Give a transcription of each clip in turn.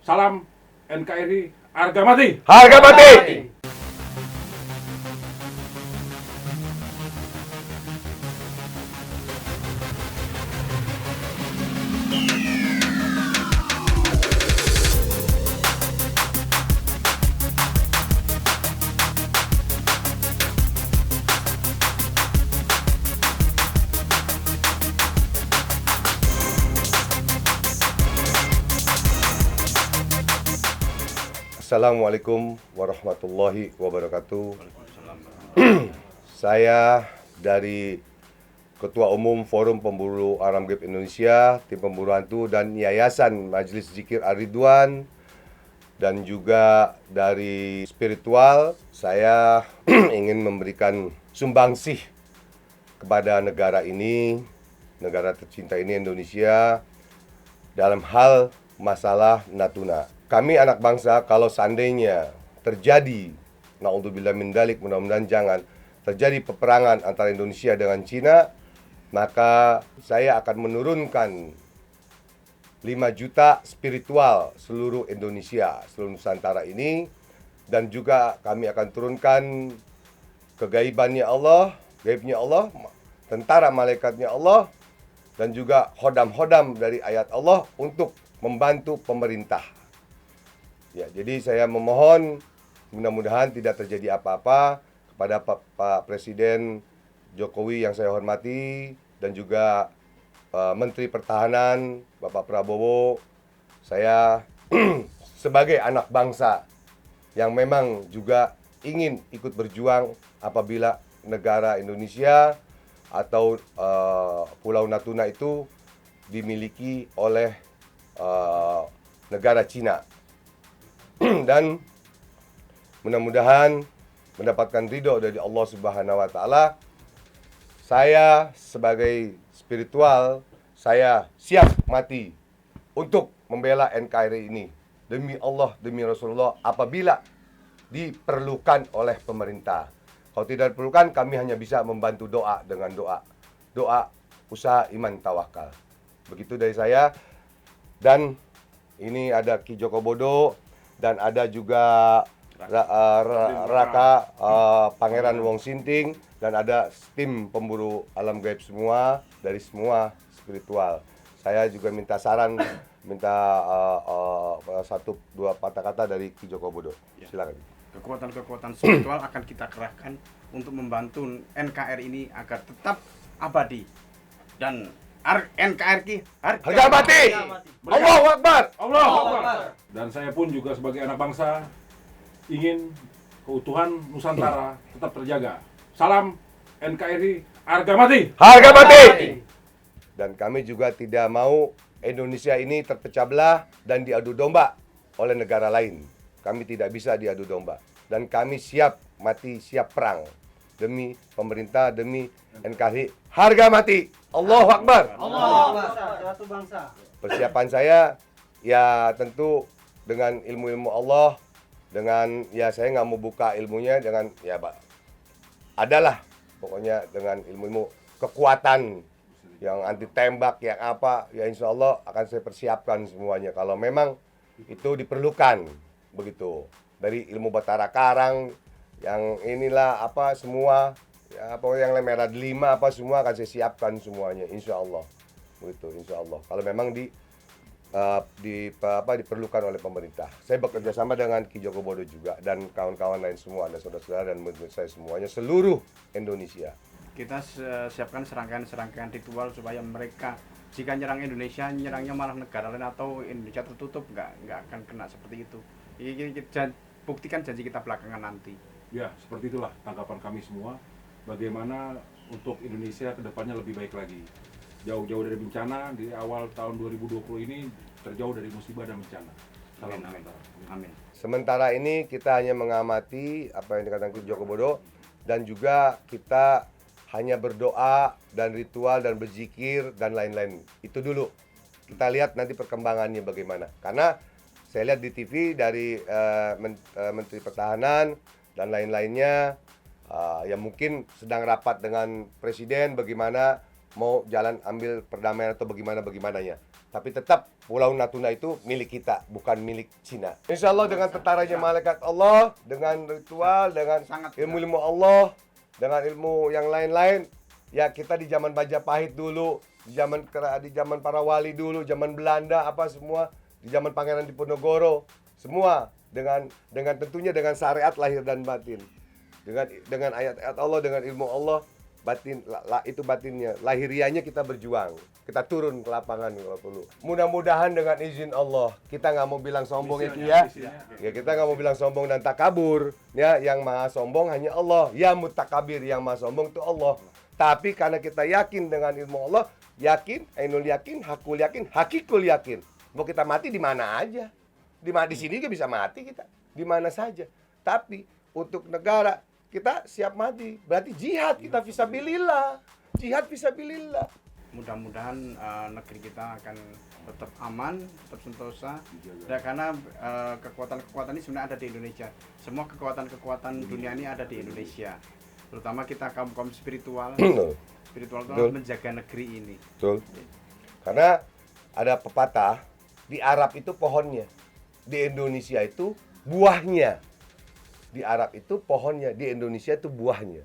Salam NKRI, harga mati! Harga mati! Assalamualaikum warahmatullahi wabarakatuh. Saya dari Ketua Umum Forum Pemburu Aram Gaib Indonesia, Tim Pemburu Hantu dan Yayasan Majelis Zikir Ar-Ridwan, dan juga dari spiritual, saya ingin memberikan sumbangsih kepada negara ini, negara tercinta ini, Indonesia, dalam hal masalah Natuna. Kami anak bangsa, kalau seandainya terjadi, na'udzubillah min dzalik, mudah-mudahan jangan terjadi peperangan antara Indonesia dengan Cina, maka saya akan menurunkan 5 juta spiritual seluruh Indonesia, seluruh Nusantara ini, dan juga kami akan turunkan kegaibannya Allah, gaibnya Allah, tentara malaikatnya Allah, dan juga hodam-hodam dari ayat Allah untuk membantu pemerintah. Ya, jadi saya memohon mudah-mudahan tidak terjadi apa-apa kepada Pak Presiden Jokowi yang saya hormati, dan juga Menteri Pertahanan Bapak Prabowo. Saya sebagai anak bangsa yang memang juga ingin ikut berjuang apabila negara Indonesia atau Pulau Natuna itu dimiliki oleh negara Cina. Dan mudah-mudahan mendapatkan ridho dari Allah Subhanahu wa taala. Saya sebagai spiritual, saya siap mati untuk membela NKRI ini. Demi Allah, demi Rasulullah, apabila diperlukan oleh pemerintah. Kalau tidak diperlukan, kami hanya bisa membantu doa dengan doa. Doa, usaha, iman, tawakal. Begitu dari saya. Dan ini ada Ki Joko Bodo, dan ada juga Raka Pangeran Wong Sinting, dan ada tim pemburu alam gaib semua dari semua spiritual. Saya juga minta saran, minta 1-2 patah kata dari Ki Joko Bodo. Silakan. Kekuatan-kekuatan spiritual akan kita kerahkan untuk membantu NKRI ini agar tetap abadi, dan NKRI harga mati! Allahu Akbar! Allahu Akbar! Dan saya pun juga sebagai anak bangsa ingin keutuhan Nusantara tetap terjaga. Salam NKRI, harga mati! Harga mati! Dan kami juga tidak mau Indonesia ini terpecah belah dan diadu domba oleh negara lain. Kami tidak bisa diadu domba. Dan kami siap mati, siap perang demi pemerintah, demi NKRI. Harga mati! Allahu Akbar! Allahu Akbar! Satu bangsa. Persiapan saya ya tentu dengan ilmu-ilmu Allah, dengan ya saya nggak mau buka ilmunya, dengan ya Pak, adalah pokoknya dengan ilmu-ilmu kekuatan yang anti tembak, yang apa, ya insya Allah akan saya persiapkan semuanya kalau memang itu diperlukan, begitu. Dari ilmu batara karang, yang inilah apa semua, ya pokoknya yang merah 5 apa semua akan saya siapkan semuanya, insya Allah, begitu, insya Allah. Kalau memang diperlukan oleh pemerintah. Saya bekerja sama dengan Ki Joko Bodo juga dan kawan-kawan lain semua, ada saudara-saudara dan murid saya semuanya seluruh Indonesia. Kita siapkan serangkaian ritual supaya mereka jika nyerang Indonesia, nyerangnya malah negara lain atau Indonesia tertutup, nggak akan kena seperti itu. Ini buktikan janji kita belakangan nanti. Ya, seperti itulah tanggapan kami semua. Bagaimana untuk Indonesia ke depannya lebih baik lagi. Jauh-jauh dari bencana, di awal tahun 2020 ini terjauh dari musibah dan bencana. Salam Nusantara. Amin. Sementara ini kita hanya mengamati apa yang dikatakan Ki Joko Bodo, dan juga kita hanya berdoa dan ritual dan berzikir dan lain-lain. Itu dulu. Kita lihat nanti perkembangannya bagaimana. Karena saya lihat di TV dari Menteri Pertahanan dan lain-lainnya, yang mungkin sedang rapat dengan Presiden bagaimana mau jalan ambil perdamaian atau bagaimananya. Tapi tetap Pulau Natuna itu milik kita, bukan milik Cina. Insya Allah dengan tentaranya malaikat Allah, dengan ritual, dengan Sangat ilmu-ilmu Allah, dengan ilmu yang lain-lain, ya kita di zaman Majapahit dulu, di zaman para wali dulu, zaman Belanda apa semua, di zaman Pangeran Diponegoro, semua dengan tentunya dengan syariat lahir dan batin. Dengan ayat-ayat Allah, dengan ilmu Allah, batin itu batinnya, lahirianya kita berjuang, kita turun ke lapangan kalau perlu. Mudah-mudahan dengan izin Allah, kita nggak mau bilang sombong itu ya, kita nggak mau bilang sombong dan takabur, ya, yang maha sombong hanya Allah, ya mutakabir, yang maha sombong itu Allah. Tapi karena kita yakin dengan ilmu Allah, yakin, ainul yakin, hakul yakin, hakikul yakin, mau kita mati di mana aja, di sini juga bisa mati kita, di mana saja. Tapi untuk negara kita siap mati, berarti jihad kita fisabilillah. Jihad fisabilillah. Mudah-mudahan negeri kita akan tetap aman, tetap sentosa. Dan karena kekuatan-kekuatan ini sebenarnya ada di Indonesia. Semua kekuatan-kekuatan dunia ini ada di Indonesia. Terutama kita kaum spiritual. Spiritual itu menjaga negeri ini. Betul. Karena ada pepatah, di Arab itu pohonnya, di Indonesia itu buahnya. Di Arab itu pohonnya, di Indonesia itu buahnya.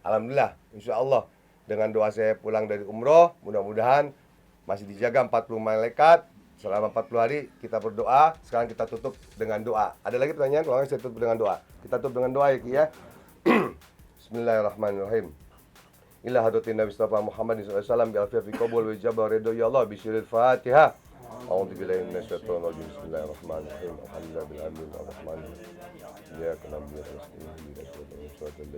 Alhamdulillah, insya Allah dengan doa saya pulang dari umroh, mudah-mudahan masih dijaga 40 malaikat selama 40 hari. Kita berdoa. Sekarang kita tutup dengan doa. Ada lagi pertanyaan? Kalau saya tutup dengan doa. Kita tutup dengan doa ya. Bismillahirrahmanirrahim. Ila hadratin Nabi Muhammad SAW bi alfi qabul wa jabal ridho ya Allah bi syiril Fatihah. A'udzu billahi minasyaitonir rajim. Bismillahirrahmanirrahim. Alhamdulillahi rabbil alamin. Iyyaka na'budu wa iyyaka nasta'in.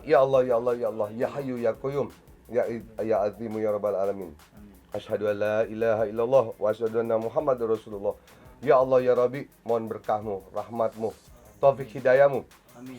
Ya Allah, ya Allah, ya Allah, ya Hayyu ya Qayyum, ya Azimu ya Rabbal alamin. Asyhadu an la ilaha illallah wa asyhadu anna Muhammadar Rasulullah. Ya Allah, ya Rabbi, mohon berkahmu, rahmatmu, taufik hidayahmu,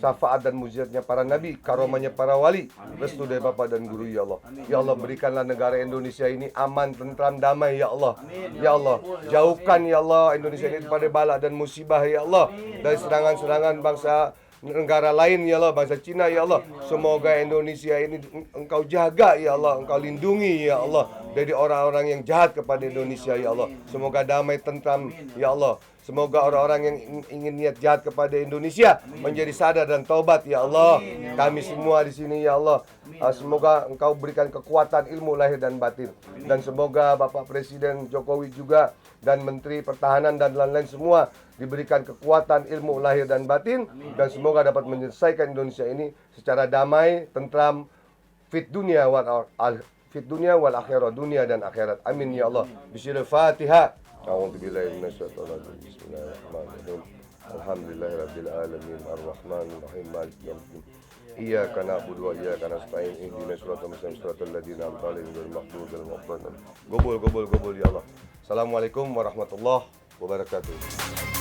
syafaat dan mujizatnya para nabi, karomanya para wali, restu dari Bapak dan Guru ya Allah. Ya Allah, berikanlah negara Indonesia ini aman, tentram, damai ya Allah. Ya Allah, jauhkan ya Allah Indonesia ini daripada bala dan musibah ya Allah, dari serangan-serangan bangsa negara lain ya Allah, bangsa Cina ya Allah. Semoga Indonesia ini Engkau jaga ya Allah, Engkau lindungi ya Allah dari orang-orang yang jahat kepada Indonesia ya Allah. Semoga damai, tentram ya Allah. Semoga orang-orang yang ingin niat jahat kepada Indonesia menjadi sadar dan taubat ya Allah. Kami semua di sini ya Allah, semoga Engkau berikan kekuatan ilmu lahir dan batin. Dan semoga Bapak Presiden Jokowi juga dan Menteri Pertahanan dan lain-lain semua diberikan kekuatan ilmu lahir dan batin. Dan semoga dapat menyelesaikan Indonesia ini secara damai, tentram, fit dunia wal akhirat, dunia dan akhirat. Amin ya Allah. Bismillahirrahmanirrahim. A'udzu billahi minasyaitonir rajim. Bismillahirrahmanirrahim. Alhamdulillahirabbil alamin arrahmanir rahim maliki yaumiddin. Iyyaka na'budu wa iyyaka nasta'in. Ihdinas siratal mustaqim siratal ladzina an'amta 'alaihim ghairil maghdubi 'alaihim waladdallin. Gobol ya Allah. Assalamualaikum warahmatullahi wabarakatuh.